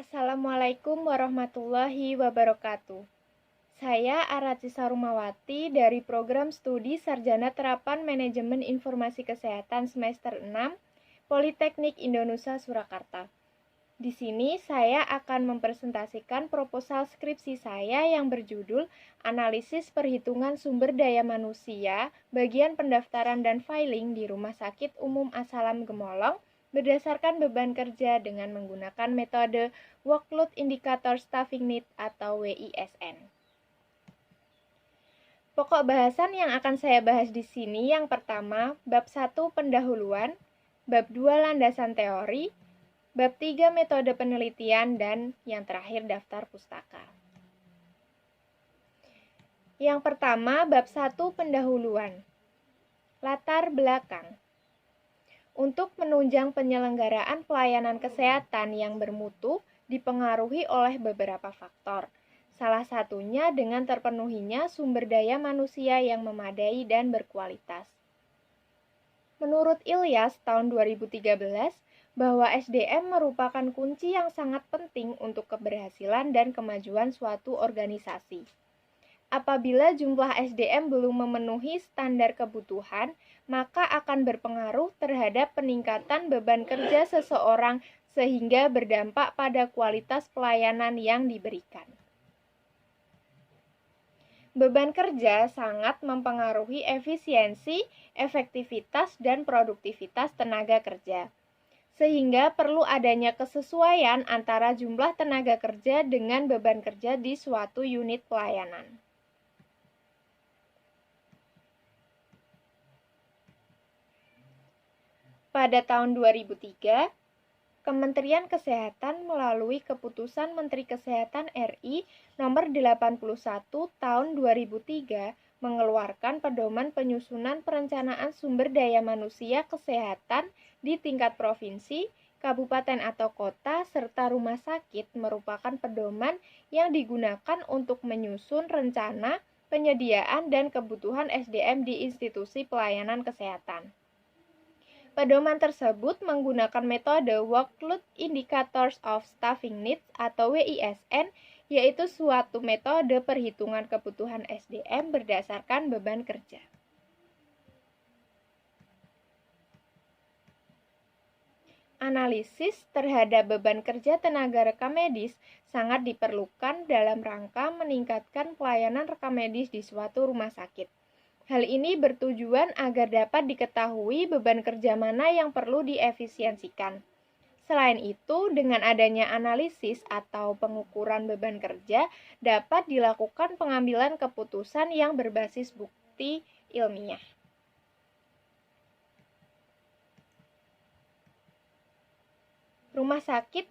Assalamualaikum warahmatullahi wabarakatuh. Saya Araci Sarumawati dari Program Studi Sarjana Terapan Manajemen Informasi Kesehatan semester 6, Politeknik Indonesia Surakarta. Di sini saya akan mempresentasikan proposal skripsi saya yang berjudul Analisis Perhitungan Sumber Daya Manusia, Bagian Pendaftaran dan Filing di Rumah Sakit Umum Asalam Gemolong berdasarkan beban kerja dengan menggunakan metode Workload Indicator Staffing Need atau WISN. Pokok bahasan yang akan saya bahas di sini yang pertama, bab 1 pendahuluan, bab 2 landasan teori, bab 3 metode penelitian, dan yang terakhir daftar pustaka. Yang pertama, bab 1 pendahuluan. Latar belakang. Untuk menunjang penyelenggaraan pelayanan kesehatan yang bermutu dipengaruhi oleh beberapa faktor. Salah satunya dengan terpenuhinya sumber daya manusia yang memadai dan berkualitas. Menurut Ilyas tahun 2013, bahwa SDM merupakan kunci yang sangat penting untuk keberhasilan dan kemajuan suatu organisasi. Apabila jumlah SDM belum memenuhi standar kebutuhan, maka akan berpengaruh terhadap peningkatan beban kerja seseorang sehingga berdampak pada kualitas pelayanan yang diberikan. Beban kerja sangat mempengaruhi efisiensi, efektivitas, dan produktivitas tenaga kerja. Sehingga perlu adanya kesesuaian antara jumlah tenaga kerja dengan beban kerja di suatu unit pelayanan. Pada tahun 2003, Kementerian Kesehatan melalui Keputusan Menteri Kesehatan RI Nomor 81 Tahun 2003 mengeluarkan pedoman penyusunan perencanaan sumber daya manusia kesehatan di tingkat provinsi, kabupaten atau kota, serta rumah sakit merupakan pedoman yang digunakan untuk menyusun rencana, penyediaan, dan kebutuhan SDM di institusi pelayanan kesehatan. Pedoman tersebut menggunakan metode Workload Indicators of Staffing Needs atau WISN, yaitu suatu metode perhitungan kebutuhan SDM berdasarkan beban kerja. Analisis terhadap beban kerja tenaga rekam medis sangat diperlukan dalam rangka meningkatkan pelayanan rekam medis di suatu rumah sakit. Hal ini bertujuan agar dapat diketahui beban kerja mana yang perlu diefisiensikan. Selain itu, dengan adanya analisis atau pengukuran beban kerja, dapat dilakukan pengambilan keputusan yang berbasis bukti ilmiah. Rumah Sakit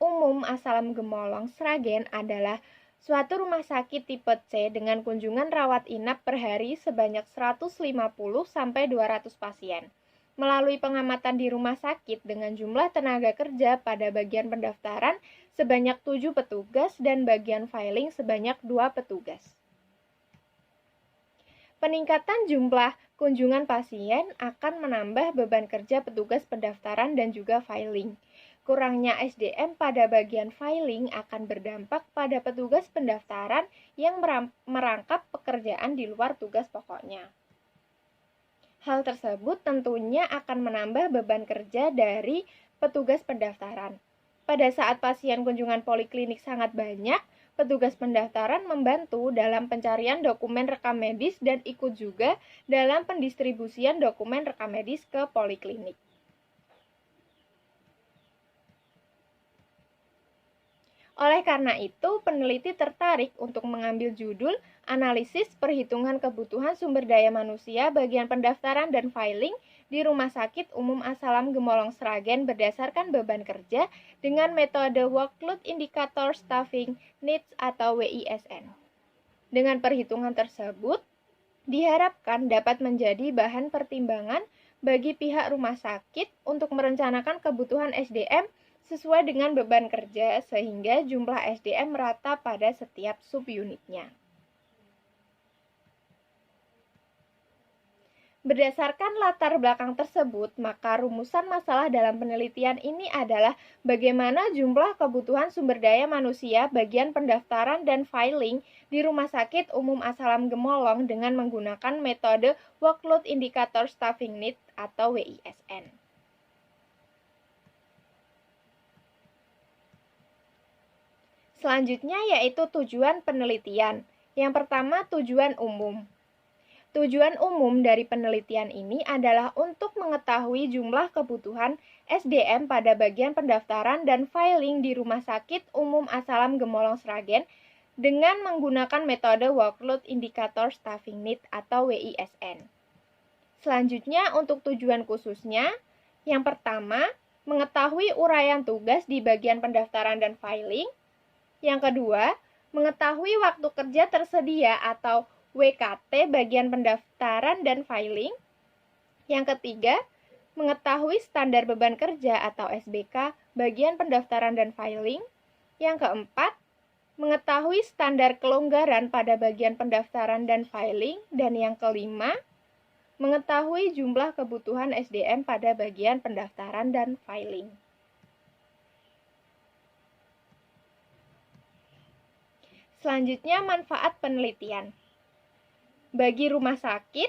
Umum Asalam Gemolong Sragen adalah suatu rumah sakit tipe C dengan kunjungan rawat inap per hari sebanyak 150-200 pasien. Melalui pengamatan di rumah sakit dengan jumlah tenaga kerja pada bagian pendaftaran sebanyak 7 petugas dan bagian filing sebanyak 2 petugas. Peningkatan jumlah kunjungan pasien akan menambah beban kerja petugas pendaftaran dan juga filing. Kurangnya SDM pada bagian filing akan berdampak pada petugas pendaftaran yang merangkap pekerjaan di luar tugas pokoknya. Hal tersebut tentunya akan menambah beban kerja dari petugas pendaftaran. Pada saat pasien kunjungan poliklinik sangat banyak, petugas pendaftaran membantu dalam pencarian dokumen rekam medis dan ikut juga dalam pendistribusian dokumen rekam medis ke poliklinik. Oleh karena itu, peneliti tertarik untuk mengambil judul Analisis Perhitungan Kebutuhan Sumber Daya Manusia Bagian Pendaftaran dan Filing di Rumah Sakit Umum Asalam Gemolong Sragen berdasarkan beban kerja dengan metode Workload Indicator Staffing Needs atau WISN. Dengan perhitungan tersebut, diharapkan dapat menjadi bahan pertimbangan bagi pihak rumah sakit untuk merencanakan kebutuhan SDM sesuai dengan beban kerja sehingga jumlah SDM merata pada setiap subunitnya. Berdasarkan latar belakang tersebut, maka rumusan masalah dalam penelitian ini adalah bagaimana jumlah kebutuhan sumber daya manusia bagian pendaftaran dan filing di Rumah Sakit Umum Asalam Gemolong dengan menggunakan metode Workload Indicator Staffing Need atau WISN. Selanjutnya yaitu tujuan penelitian. Yang pertama, tujuan umum. Tujuan umum dari penelitian ini adalah untuk mengetahui jumlah kebutuhan SDM pada bagian pendaftaran dan filing di Rumah Sakit Umum Asalam Gemolong Sragen dengan menggunakan metode Workload Indicator Staffing Need atau WISN. Selanjutnya untuk tujuan khususnya, yang pertama, mengetahui uraian tugas di bagian pendaftaran dan filing. Yang kedua, mengetahui waktu kerja tersedia atau WKT bagian pendaftaran dan filing. Yang ketiga, mengetahui standar beban kerja atau SBK bagian pendaftaran dan filing. Yang keempat, mengetahui standar kelonggaran pada bagian pendaftaran dan filing. Dan yang kelima, mengetahui jumlah kebutuhan SDM pada bagian pendaftaran dan filing. Selanjutnya, manfaat penelitian. Bagi rumah sakit,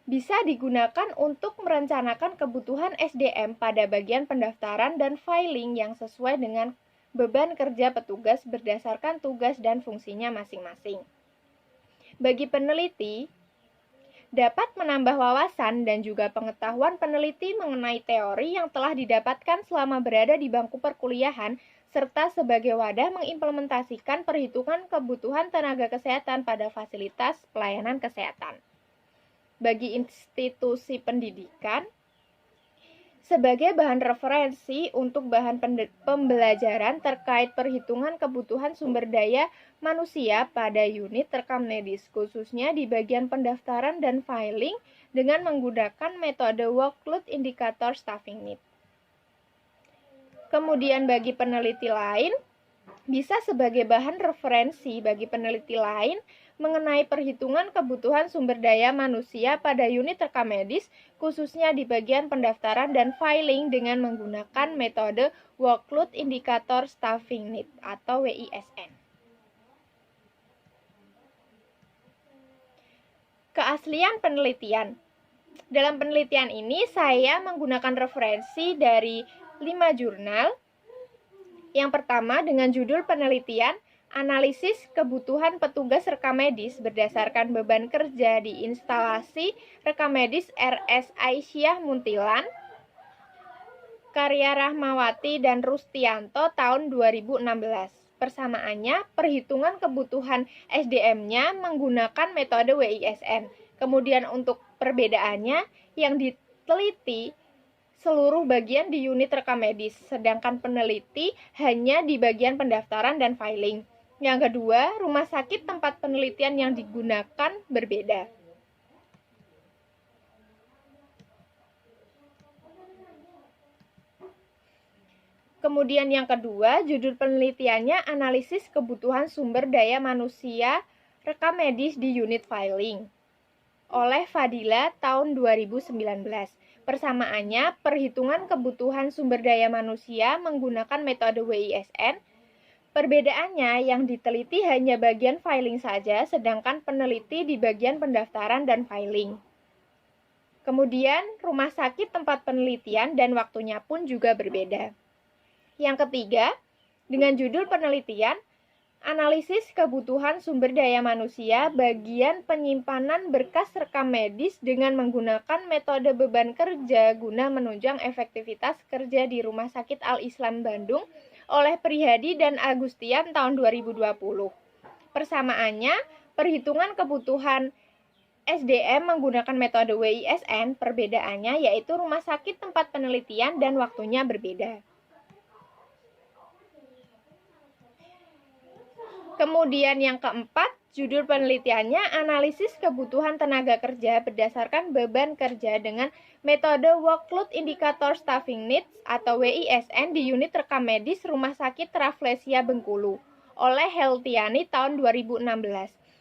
bisa digunakan untuk merencanakan kebutuhan SDM pada bagian pendaftaran dan filing yang sesuai dengan beban kerja petugas berdasarkan tugas dan fungsinya masing-masing. Bagi peneliti, dapat menambah wawasan dan juga pengetahuan peneliti mengenai teori yang telah didapatkan selama berada di bangku perkuliahan, serta sebagai wadah mengimplementasikan perhitungan kebutuhan tenaga kesehatan pada fasilitas pelayanan kesehatan. Bagi institusi pendidikan, sebagai bahan referensi untuk bahan pembelajaran terkait perhitungan kebutuhan sumber daya manusia pada unit rekam medis, khususnya di bagian pendaftaran dan filing dengan menggunakan metode Workload Indicator Staffing Need. Kemudian bagi peneliti lain, bisa sebagai bahan referensi bagi peneliti lain mengenai perhitungan kebutuhan sumber daya manusia pada unit rekam medis, khususnya di bagian pendaftaran dan filing dengan menggunakan metode Workload Indicator Staffing Need atau WISN. Keaslian penelitian. Dalam penelitian ini saya menggunakan referensi dari 5 jurnal. Yang pertama dengan judul penelitian Analisis Kebutuhan Petugas Rekam Medis berdasarkan beban kerja di instalasi rekam medis RS Aisyah Muntilan, karya Rahmawati dan Rustianto tahun 2016. Persamaannya, perhitungan kebutuhan SDM-nya menggunakan metode WISN. Kemudian untuk perbedaannya, yang diteliti seluruh bagian di unit rekam medis, sedangkan peneliti hanya di bagian pendaftaran dan filing. Yang kedua, rumah sakit tempat penelitian yang digunakan berbeda. Kemudian yang kedua, judul penelitiannya Analisis Kebutuhan Sumber Daya Manusia Rekam Medis di Unit Filing oleh Fadila tahun 2019. Persamaannya, perhitungan kebutuhan sumber daya manusia menggunakan metode WISN. Perbedaannya, yang diteliti hanya bagian filing saja, sedangkan peneliti di bagian pendaftaran dan filing. Kemudian, rumah sakit tempat penelitian dan waktunya pun juga berbeda. Yang ketiga, dengan judul penelitian, Analisis Kebutuhan Sumber Daya Manusia bagian penyimpanan berkas rekam medis dengan menggunakan metode beban kerja guna menunjang efektivitas kerja di Rumah Sakit Al-Islam Bandung oleh Prihadi dan Agustian tahun 2020. Persamaannya, perhitungan kebutuhan SDM menggunakan metode WISN, perbedaannya yaitu rumah sakit tempat penelitian dan waktunya berbeda. Kemudian yang keempat, judul penelitiannya Analisis Kebutuhan Tenaga Kerja berdasarkan beban kerja dengan metode Workload Indicator Staffing Needs atau WISN di unit rekam medis Rumah Sakit Rafflesia Bengkulu oleh Heltiani tahun 2016.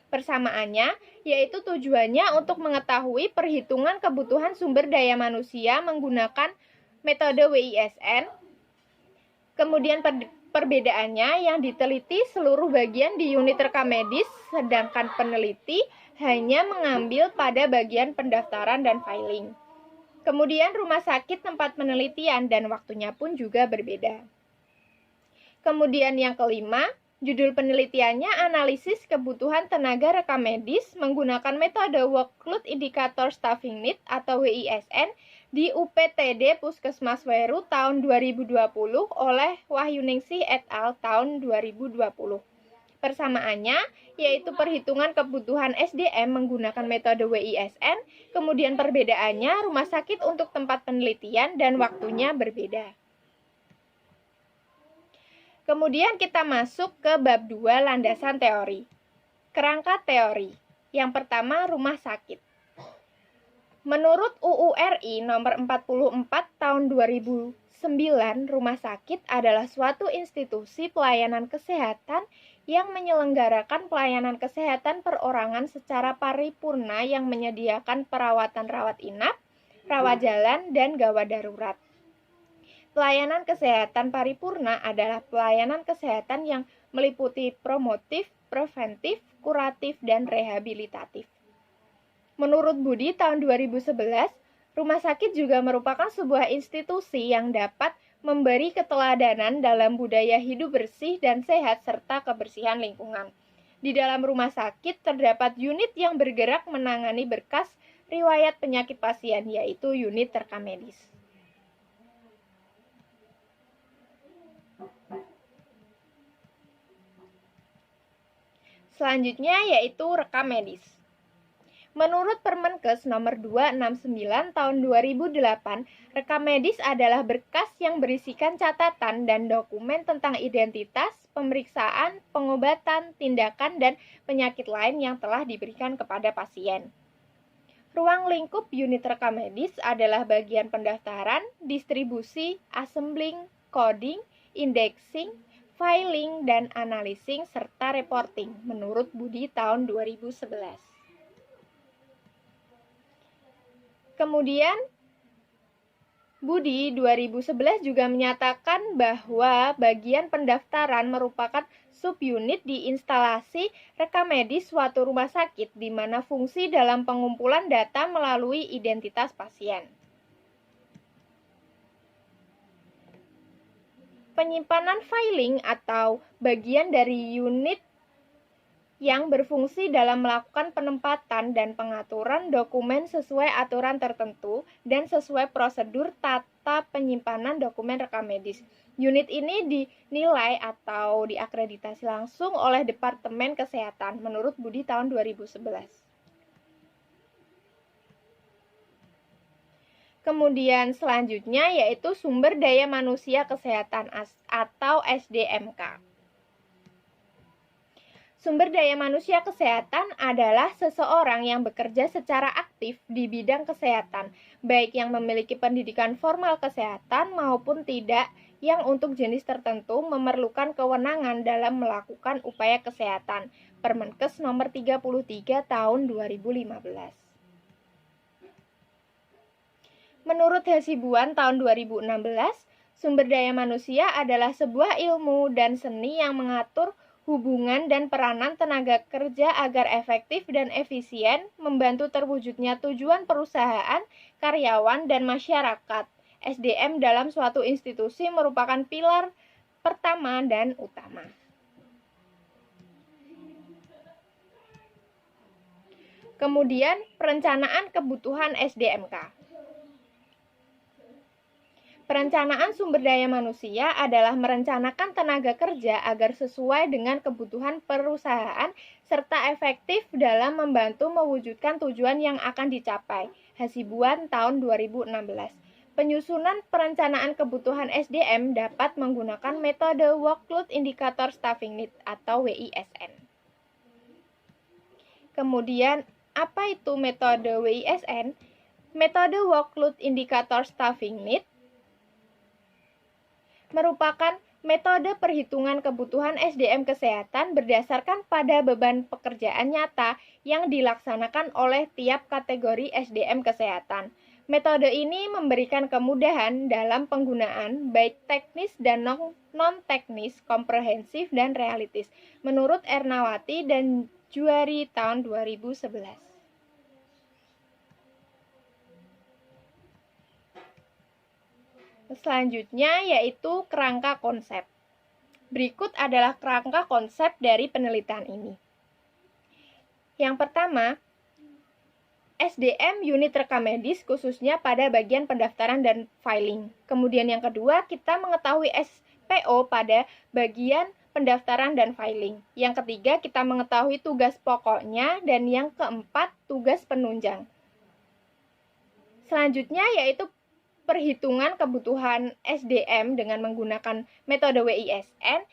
Persamaannya yaitu tujuannya untuk mengetahui perhitungan kebutuhan sumber daya manusia menggunakan metode WISN. Kemudian perbedaannya yang diteliti seluruh bagian di unit rekam medis, sedangkan peneliti hanya mengambil pada bagian pendaftaran dan filing. Kemudian rumah sakit tempat penelitian dan waktunya pun juga berbeda. Kemudian yang kelima, judul penelitiannya analisis kebutuhan tenaga rekam medis menggunakan metode Workload Indicator Staffing Need atau WISN di UPTD Puskesmas Weru tahun 2020 oleh Wahyuningsih et al. Tahun 2020. Persamaannya yaitu perhitungan kebutuhan SDM menggunakan metode WISN, kemudian perbedaannya rumah sakit untuk tempat penelitian dan waktunya berbeda. Kemudian kita masuk ke bab 2 landasan teori. Kerangka teori. Yang pertama, rumah sakit. Menurut UU RI nomor 44 tahun 2009, rumah sakit adalah suatu institusi pelayanan kesehatan yang menyelenggarakan pelayanan kesehatan perorangan secara paripurna yang menyediakan perawatan rawat inap, rawat jalan, dan gawat darurat. Pelayanan kesehatan paripurna adalah pelayanan kesehatan yang meliputi promotif, preventif, kuratif, dan rehabilitatif. Menurut Budi tahun 2011, rumah sakit juga merupakan sebuah institusi yang dapat memberi keteladanan dalam budaya hidup bersih dan sehat serta kebersihan lingkungan. Di dalam rumah sakit terdapat unit yang bergerak menangani berkas riwayat penyakit pasien, yaitu unit rekam medis. Selanjutnya yaitu rekam medis. Menurut Permenkes nomor 269 tahun 2008, rekam medis adalah berkas yang berisikan catatan dan dokumen tentang identitas, pemeriksaan, pengobatan, tindakan, dan penyakit lain yang telah diberikan kepada pasien. Ruang lingkup unit rekam medis adalah bagian pendaftaran, distribusi, assembling, coding, indexing, filing, dan analyzing, serta reporting, menurut Budi tahun 2011. Kemudian, Budi 2011 juga menyatakan bahwa bagian pendaftaran merupakan subunit di instalasi rekam medis suatu rumah sakit, di mana fungsi dalam pengumpulan data melalui identitas pasien. Penyimpanan filing atau bagian dari unit yang berfungsi dalam melakukan penempatan dan pengaturan dokumen sesuai aturan tertentu dan sesuai prosedur tata penyimpanan dokumen rekam medis. Unit ini dinilai atau diakreditasi langsung oleh Departemen Kesehatan menurut Budi tahun 2011. Kemudian selanjutnya yaitu sumber daya manusia kesehatan atau SDMK. Sumber daya manusia kesehatan adalah seseorang yang bekerja secara aktif di bidang kesehatan, baik yang memiliki pendidikan formal kesehatan maupun tidak, yang untuk jenis tertentu memerlukan kewenangan dalam melakukan upaya kesehatan. Permenkes nomor 33 tahun 2015. Menurut Hasibuan tahun 2016, sumber daya manusia adalah sebuah ilmu dan seni yang mengatur hubungan dan peranan tenaga kerja agar efektif dan efisien, membantu terwujudnya tujuan perusahaan, karyawan, dan masyarakat. SDM dalam suatu institusi merupakan pilar pertama dan utama. Kemudian, perencanaan kebutuhan SDMK. Perencanaan sumber daya manusia adalah merencanakan tenaga kerja agar sesuai dengan kebutuhan perusahaan serta efektif dalam membantu mewujudkan tujuan yang akan dicapai. Hasibuan tahun 2016. Penyusunan perencanaan kebutuhan SDM dapat menggunakan metode Workload Indicator Staffing Need atau WISN. Kemudian, apa itu metode WISN? Metode Workload Indicator Staffing Need merupakan metode perhitungan kebutuhan SDM kesehatan berdasarkan pada beban pekerjaan nyata yang dilaksanakan oleh tiap kategori SDM kesehatan. Metode ini memberikan kemudahan dalam penggunaan baik teknis dan non-teknis, komprehensif dan realistis, menurut Ernawati dan Juari tahun 2011. Selanjutnya yaitu kerangka konsep. Berikut adalah kerangka konsep dari penelitian ini. Yang pertama, SDM unit rekam medis khususnya pada bagian pendaftaran dan filing. Kemudian yang kedua, kita mengetahui SPO pada bagian pendaftaran dan filing. Yang ketiga, kita mengetahui tugas pokoknya, dan yang keempat, tugas penunjang. Selanjutnya yaitu perhitungan kebutuhan SDM dengan menggunakan metode WISN.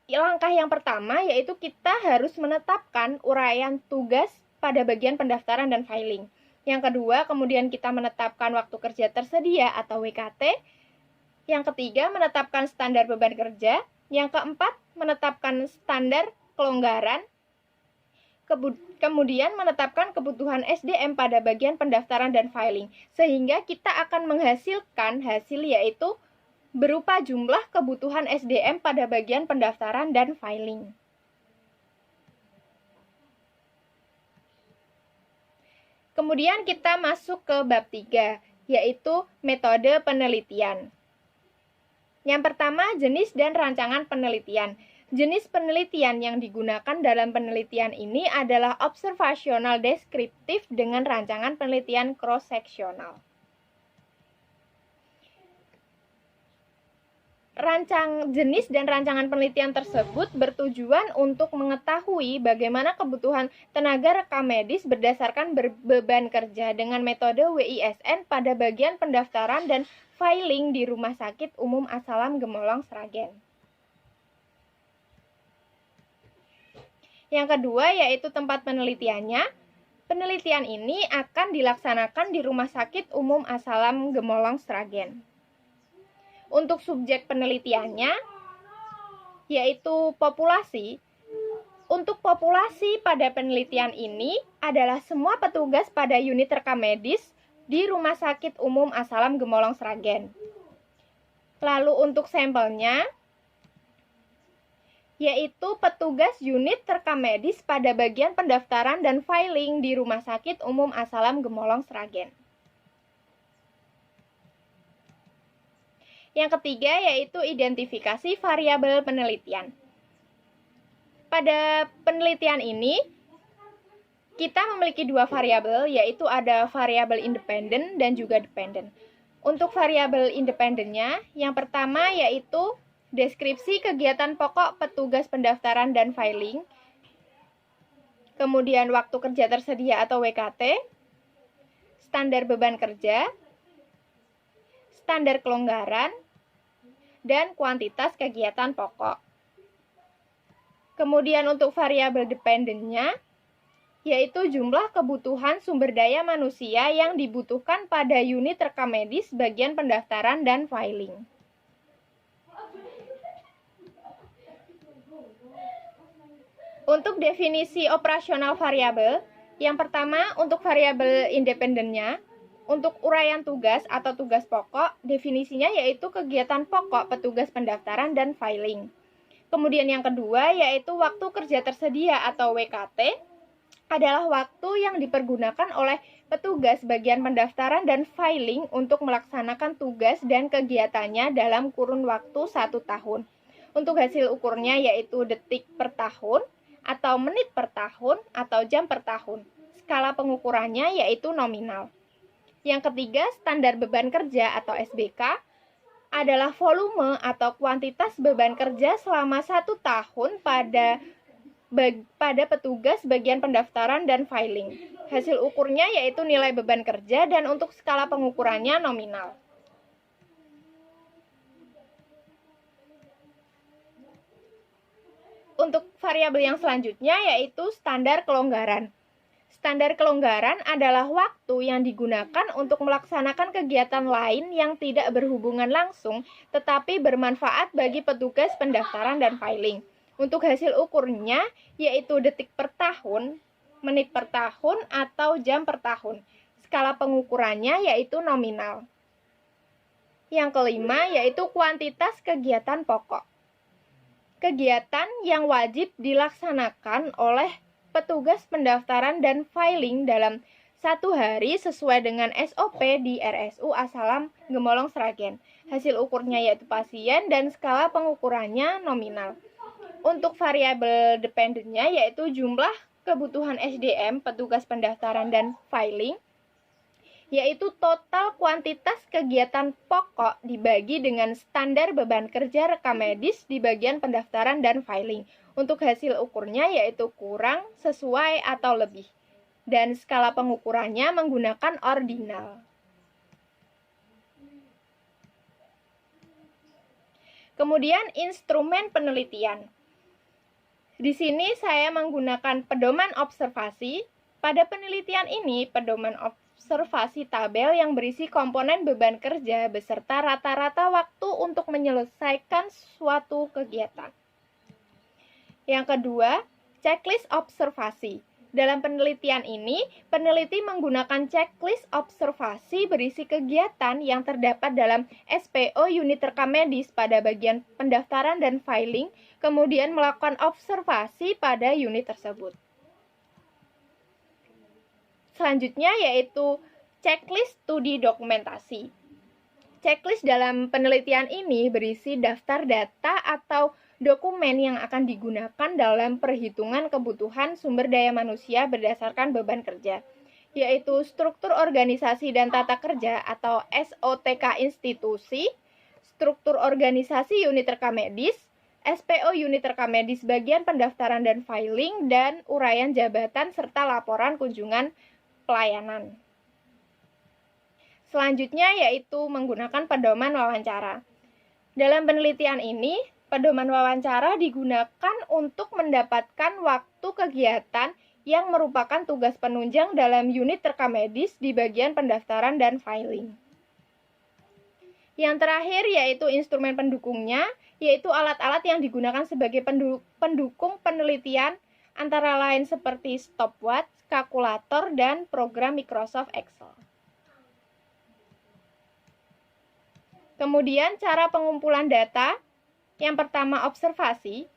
Langkah yang pertama yaitu kita harus menetapkan uraian tugas pada bagian pendaftaran dan filing. Yang kedua, kemudian kita menetapkan waktu kerja tersedia atau WKT. Yang ketiga, menetapkan standar beban kerja. Yang keempat, menetapkan standar kelonggaran. Kemudian menetapkan kebutuhan SDM pada bagian pendaftaran dan filing, sehingga kita akan menghasilkan hasil yaitu berupa jumlah kebutuhan SDM pada bagian pendaftaran dan filing. Kemudian kita masuk ke bab 3, yaitu metode penelitian. Yang pertama, jenis dan rancangan penelitian. Jenis penelitian yang digunakan dalam penelitian ini adalah observasional deskriptif dengan rancangan penelitian cross-seksional. Jenis dan rancangan penelitian tersebut bertujuan untuk mengetahui bagaimana kebutuhan tenaga rekam medis berdasarkan beban kerja dengan metode WISN pada bagian pendaftaran dan filing di Rumah Sakit Umum As-Salam Gemolong Sragen. Yang kedua yaitu tempat penelitiannya. Penelitian ini akan dilaksanakan di Rumah Sakit Umum As-Salam Gemolong Sragen. Untuk subjek penelitiannya yaitu populasi. Untuk populasi pada penelitian ini adalah semua petugas pada unit rekam medis di Rumah Sakit Umum As-Salam Gemolong Sragen. Lalu untuk sampelnya yaitu petugas unit rekam medis pada bagian pendaftaran dan filing di Rumah Sakit Umum As-Salam Gemolong Sragen. Yang ketiga yaitu identifikasi variabel penelitian. Pada penelitian ini, kita memiliki dua variabel, yaitu ada variabel independen dan juga dependen. Untuk variabel independennya, yang pertama yaitu deskripsi kegiatan pokok petugas pendaftaran dan filing, kemudian waktu kerja tersedia atau WKT, standar beban kerja, standar kelonggaran, dan kuantitas kegiatan pokok. Kemudian untuk variabel dependennya, yaitu jumlah kebutuhan sumber daya manusia yang dibutuhkan pada unit rekam medis bagian pendaftaran dan filing. Untuk definisi operasional variabel, yang pertama untuk variabel independennya, untuk uraian tugas atau tugas pokok, definisinya yaitu kegiatan pokok petugas pendaftaran dan filing. Kemudian yang kedua yaitu waktu kerja tersedia atau WKT, adalah waktu yang dipergunakan oleh petugas bagian pendaftaran dan filing untuk melaksanakan tugas dan kegiatannya dalam kurun waktu 1 tahun. Untuk hasil ukurnya yaitu detik per tahun, atau menit per tahun, atau jam per tahun. Skala pengukurannya yaitu nominal. Yang ketiga, standar beban kerja atau SBK adalah volume atau kuantitas beban kerja selama 1 tahun pada petugas bagian pendaftaran dan filing. Hasil ukurnya yaitu nilai beban kerja dan untuk skala pengukurannya nominal. Untuk variabel yang selanjutnya yaitu standar kelonggaran. Standar kelonggaran adalah waktu yang digunakan untuk melaksanakan kegiatan lain yang tidak berhubungan langsung tetapi bermanfaat bagi petugas pendaftaran dan filing. Untuk hasil ukurnya yaitu detik per tahun, menit per tahun, atau jam per tahun. Skala pengukurannya yaitu nominal. Yang kelima yaitu kuantitas kegiatan pokok. Kegiatan yang wajib dilaksanakan oleh petugas pendaftaran dan filing dalam satu hari sesuai dengan SOP di RSU Asalam Gemolong Sragen. Hasil ukurnya yaitu pasien dan skala pengukurannya nominal. Untuk variabel dependennya yaitu jumlah kebutuhan SDM petugas pendaftaran dan filing, yaitu total kuantitas kegiatan pokok dibagi dengan standar beban kerja rekam medis di bagian pendaftaran dan filing. Untuk hasil ukurnya yaitu kurang, sesuai, atau lebih. Dan skala pengukurannya menggunakan ordinal. Kemudian instrumen penelitian. Di sini saya menggunakan pedoman observasi. Pada penelitian ini, pedoman observasi tabel yang berisi komponen beban kerja beserta rata-rata waktu untuk menyelesaikan suatu kegiatan. Yang kedua, checklist observasi. Dalam penelitian ini, peneliti menggunakan checklist observasi berisi kegiatan yang terdapat dalam SPO unit rekam medis pada bagian pendaftaran dan filing, kemudian melakukan observasi pada unit tersebut. Selanjutnya yaitu checklist studi dokumentasi. Checklist dalam penelitian ini berisi daftar data atau dokumen yang akan digunakan dalam perhitungan kebutuhan sumber daya manusia berdasarkan beban kerja, yaitu struktur organisasi dan tata kerja atau SOTK institusi, struktur organisasi unit rekam medis, SPO unit rekam medis bagian pendaftaran dan filing, dan uraian jabatan serta laporan kunjungan pelayanan. Selanjutnya yaitu menggunakan pedoman wawancara. Dalam penelitian ini, pedoman wawancara digunakan untuk mendapatkan waktu kegiatan yang merupakan tugas penunjang dalam unit rekam medis di bagian pendaftaran dan filing. Yang terakhir yaitu instrumen pendukungnya, yaitu alat-alat yang digunakan sebagai pendukung penelitian antara lain seperti stopwatch, kalkulator, dan program Microsoft Excel. Kemudian cara pengumpulan data. Yang pertama observasi.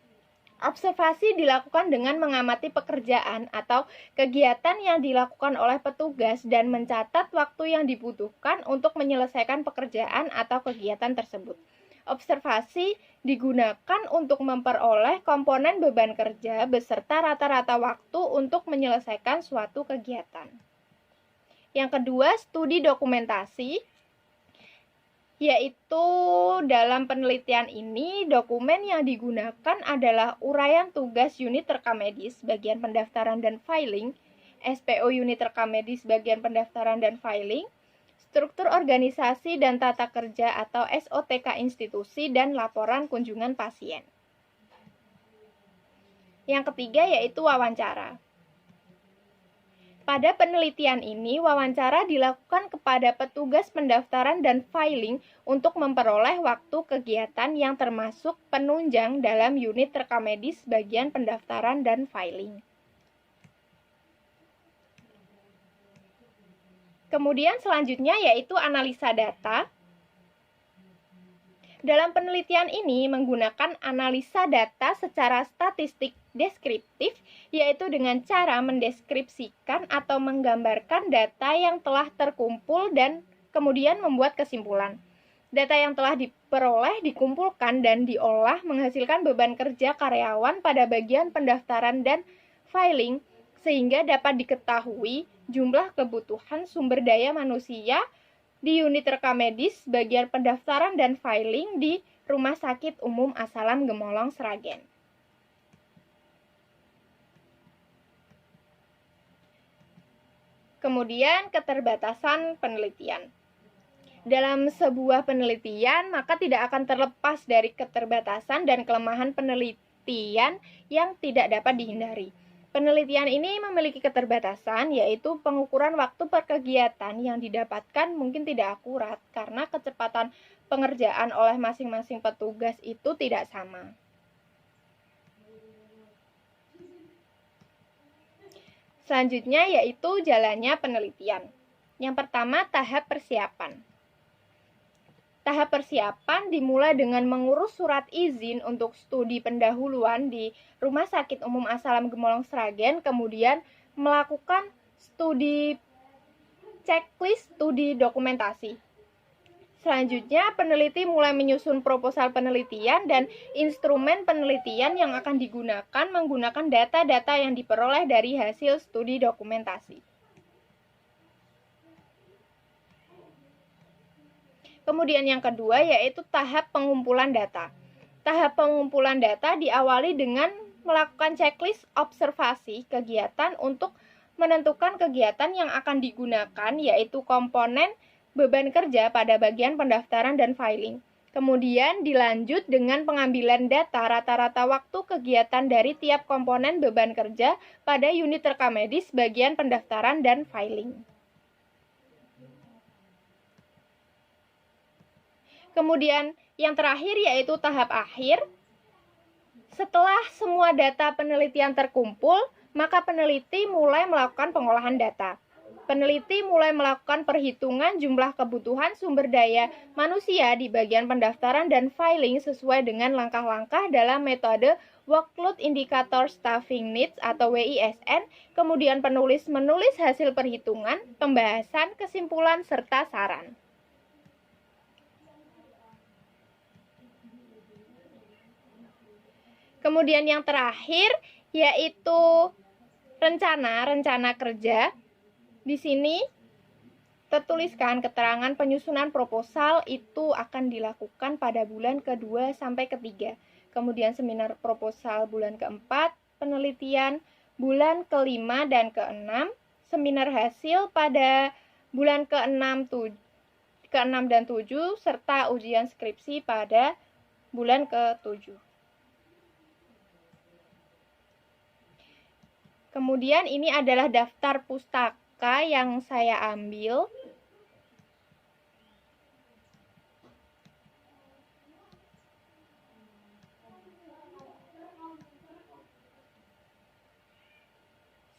Observasi dilakukan dengan mengamati pekerjaan atau kegiatan yang dilakukan oleh petugas dan mencatat waktu yang dibutuhkan untuk menyelesaikan pekerjaan atau kegiatan tersebut. Observasi digunakan untuk memperoleh komponen beban kerja beserta rata-rata waktu untuk menyelesaikan suatu kegiatan. Yang kedua, studi dokumentasi. Yaitu dalam penelitian ini dokumen yang digunakan adalah uraian tugas unit rekam medis bagian pendaftaran dan filing, SPO unit rekam medis bagian pendaftaran dan filing, struktur organisasi dan tata kerja atau SOTK institusi, dan laporan kunjungan pasien. Yang ketiga yaitu wawancara. Pada penelitian ini, wawancara dilakukan kepada petugas pendaftaran dan filing untuk memperoleh waktu kegiatan yang termasuk penunjang dalam unit rekam medis bagian pendaftaran dan filing. Kemudian selanjutnya yaitu analisa data. Dalam penelitian ini menggunakan analisa data secara statistik deskriptif, yaitu dengan cara mendeskripsikan atau menggambarkan data yang telah terkumpul dan kemudian membuat kesimpulan. Data yang telah diperoleh dikumpulkan dan diolah menghasilkan beban kerja karyawan pada bagian pendaftaran dan filing, sehingga dapat diketahui jumlah kebutuhan sumber daya manusia di unit rekam medis bagian pendaftaran dan filing di Rumah Sakit Umum Asalam Gemolong Sragen. Kemudian keterbatasan penelitian. Dalam sebuah penelitian, maka tidak akan terlepas dari keterbatasan dan kelemahan penelitian yang tidak dapat dihindari. Penelitian ini memiliki keterbatasan, yaitu pengukuran waktu per kegiatan yang didapatkan mungkin tidak akurat karena kecepatan pengerjaan oleh masing-masing petugas itu tidak sama. Selanjutnya yaitu jalannya penelitian. Yang pertama, tahap persiapan. Tahap persiapan dimulai dengan mengurus surat izin untuk studi pendahuluan di Rumah Sakit Umum As-Salam Gemolong Sragen, kemudian melakukan studi checklist studi dokumentasi. Selanjutnya, peneliti mulai menyusun proposal penelitian dan instrumen penelitian yang akan digunakan menggunakan data-data yang diperoleh dari hasil studi dokumentasi. Kemudian yang kedua yaitu tahap pengumpulan data. Tahap pengumpulan data diawali dengan melakukan checklist observasi kegiatan untuk menentukan kegiatan yang akan digunakan, yaitu komponen beban kerja pada bagian pendaftaran dan filing. Kemudian dilanjut dengan pengambilan data rata-rata waktu kegiatan dari tiap komponen beban kerja pada unit rekam medis bagian pendaftaran dan filing. Kemudian yang terakhir yaitu tahap akhir. Setelah semua data penelitian terkumpul, maka peneliti mulai melakukan pengolahan data. Peneliti mulai melakukan perhitungan jumlah kebutuhan sumber daya manusia di bagian pendaftaran dan filing sesuai dengan langkah-langkah dalam metode Workload Indicator Staffing Needs atau WISN, kemudian penulis menulis hasil perhitungan, pembahasan, kesimpulan, serta saran. Kemudian yang terakhir yaitu rencana kerja. Di sini tertuliskan keterangan penyusunan proposal itu akan dilakukan pada bulan ke-2 sampai ke-3. Kemudian seminar proposal bulan ke-4, penelitian bulan ke-5 dan ke-6, seminar hasil pada bulan ke-6 dan 7 serta ujian skripsi pada bulan ke-7. Kemudian ini adalah daftar pustaka yang saya ambil.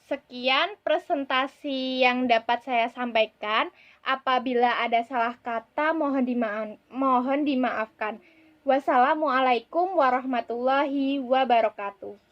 Sekian presentasi yang dapat saya sampaikan. Apabila ada salah kata, mohon dimaafkan. Wassalamualaikum warahmatullahi wabarakatuh.